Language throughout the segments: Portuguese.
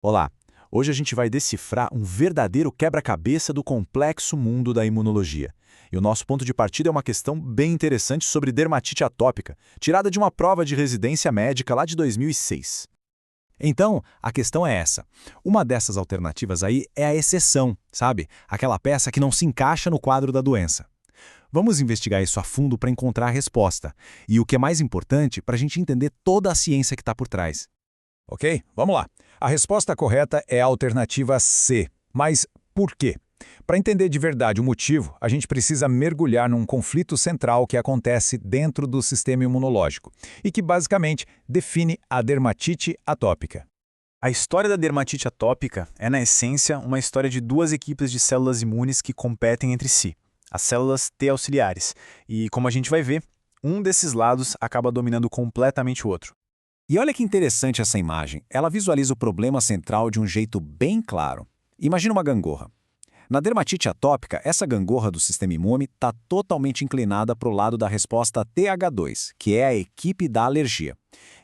Olá! Hoje a gente vai decifrar um verdadeiro quebra-cabeça do complexo mundo da imunologia. E o nosso ponto de partida é uma questão bem interessante sobre dermatite atópica, tirada de uma prova de residência médica lá de 2006. Então, a questão é essa. Uma dessas alternativas aí é a exceção, sabe? Aquela peça que não se encaixa no quadro da doença. Vamos investigar isso a fundo para encontrar a resposta. E o que é mais importante, para a gente entender toda a ciência que está por trás. Ok? Vamos lá. A resposta correta é a alternativa C. Mas por quê? Para entender de verdade o motivo, a gente precisa mergulhar num conflito central que acontece dentro do sistema imunológico e que basicamente define a dermatite atópica. A história da dermatite atópica é, na essência, uma história de duas equipes de células imunes que competem entre si, as células T auxiliares, e, como a gente vai ver, um desses lados acaba dominando completamente o outro. E olha que interessante essa imagem. Ela visualiza o problema central de um jeito bem claro. Imagina uma gangorra. Na dermatite atópica, essa gangorra do sistema imune está totalmente inclinada para o lado da resposta TH2, que é a equipe da alergia.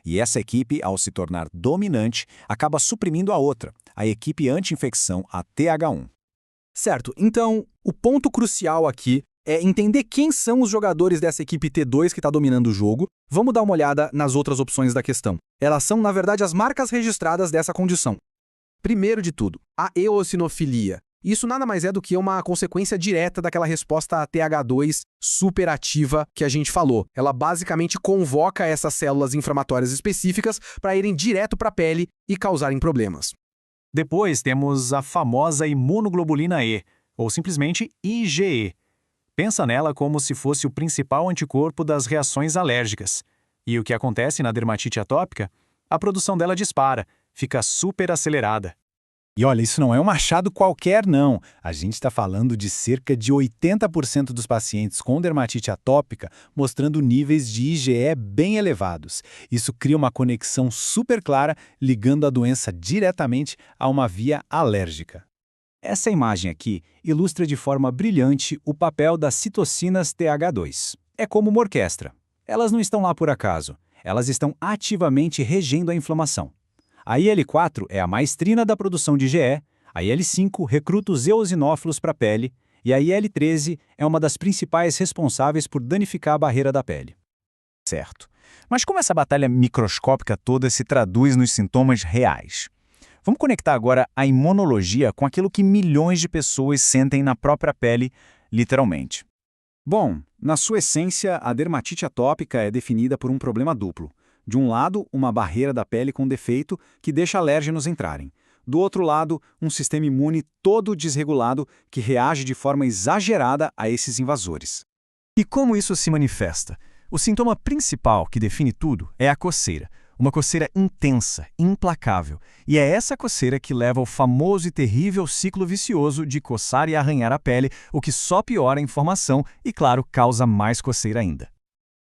E essa equipe, ao se tornar dominante, acaba suprimindo a outra, a equipe anti-infecção, a TH1. Certo, então o ponto crucial aqui é entender quem são os jogadores dessa equipe T2 que está dominando o jogo. Vamos dar uma olhada nas outras opções da questão. Elas são, na verdade, as marcas registradas dessa condição. Primeiro de tudo, a eosinofilia. Isso nada mais é do que uma consequência direta daquela resposta a TH2 superativa que a gente falou. Ela basicamente convoca essas células inflamatórias específicas para irem direto para a pele e causarem problemas. Depois temos a famosa imunoglobulina E, ou simplesmente IgE. Pensa nela como se fosse o principal anticorpo das reações alérgicas. E o que acontece na dermatite atópica? A produção dela dispara, fica super acelerada. E olha, isso não é um achado qualquer, não. A gente está falando de cerca de 80% dos pacientes com dermatite atópica mostrando níveis de IgE bem elevados. Isso cria uma conexão super clara, ligando a doença diretamente a uma via alérgica. Essa imagem aqui ilustra de forma brilhante o papel das citocinas TH2. É como uma orquestra. Elas não estão lá por acaso. Elas estão ativamente regendo a inflamação. A IL-4 é a maestrina da produção de IgE, a IL-5 recruta os eosinófilos para a pele e a IL-13 é uma das principais responsáveis por danificar a barreira da pele. Certo. Mas como essa batalha microscópica toda se traduz nos sintomas reais? Vamos conectar agora a imunologia com aquilo que milhões de pessoas sentem na própria pele, literalmente. Bom, na sua essência, a dermatite atópica é definida por um problema duplo. De um lado, uma barreira da pele com defeito que deixa alérgenos entrarem. Do outro lado, um sistema imune todo desregulado que reage de forma exagerada a esses invasores. E como isso se manifesta? O sintoma principal que define tudo é a coceira. Uma coceira intensa, implacável. E é essa coceira que leva ao famoso e terrível ciclo vicioso de coçar e arranhar a pele, o que só piora a inflamação e, claro, causa mais coceira ainda.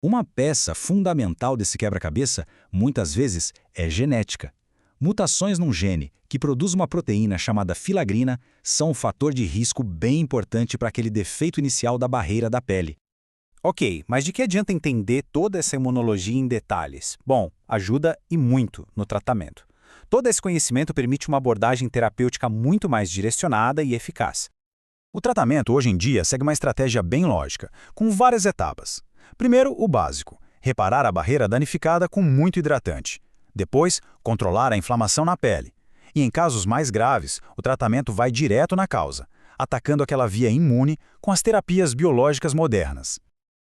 Uma peça fundamental desse quebra-cabeça, muitas vezes, é genética. Mutações num gene, que produz uma proteína chamada filagrina, são um fator de risco bem importante para aquele defeito inicial da barreira da pele. Ok, mas de que adianta entender toda essa imunologia em detalhes? Bom, ajuda e muito no tratamento. Todo esse conhecimento permite uma abordagem terapêutica muito mais direcionada e eficaz. O tratamento, hoje em dia, segue uma estratégia bem lógica, com várias etapas. Primeiro, o básico, reparar a barreira danificada com muito hidratante. Depois, controlar a inflamação na pele. E em casos mais graves, o tratamento vai direto na causa, atacando aquela via imune com as terapias biológicas modernas.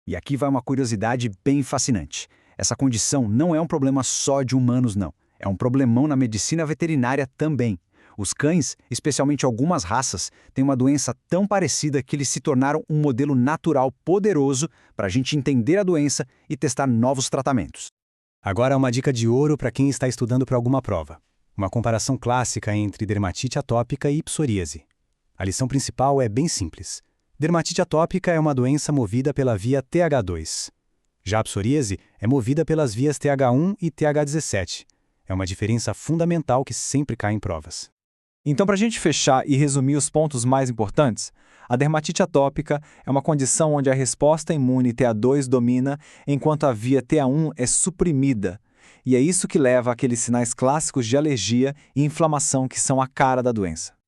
E aqui vai uma curiosidade bem fascinante. Essa condição não é um problema só de humanos, não. É um problemão na medicina veterinária também. Os cães, especialmente algumas raças, têm uma doença tão parecida que eles se tornaram um modelo natural poderoso para a gente entender a doença e testar novos tratamentos. Agora uma dica de ouro para quem está estudando para alguma prova. Uma comparação clássica entre dermatite atópica e psoríase. A lição principal é bem simples. Dermatite atópica é uma doença movida pela via TH2. Já a psoríase é movida pelas vias TH1 e TH17. É uma diferença fundamental que sempre cai em provas. Então, para a gente fechar e resumir os pontos mais importantes, a dermatite atópica é uma condição onde a resposta imune TH2 domina, enquanto a via TH1 é suprimida. E é isso que leva àqueles sinais clássicos de alergia e inflamação que são a cara da doença.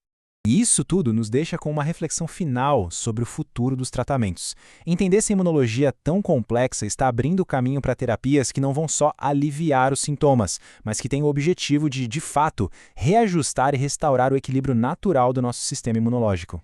E isso tudo nos deixa com uma reflexão final sobre o futuro dos tratamentos. Entender se a imunologia é tão complexa está abrindo o caminho para terapias que não vão só aliviar os sintomas, mas que têm o objetivo de fato, reajustar e restaurar o equilíbrio natural do nosso sistema imunológico.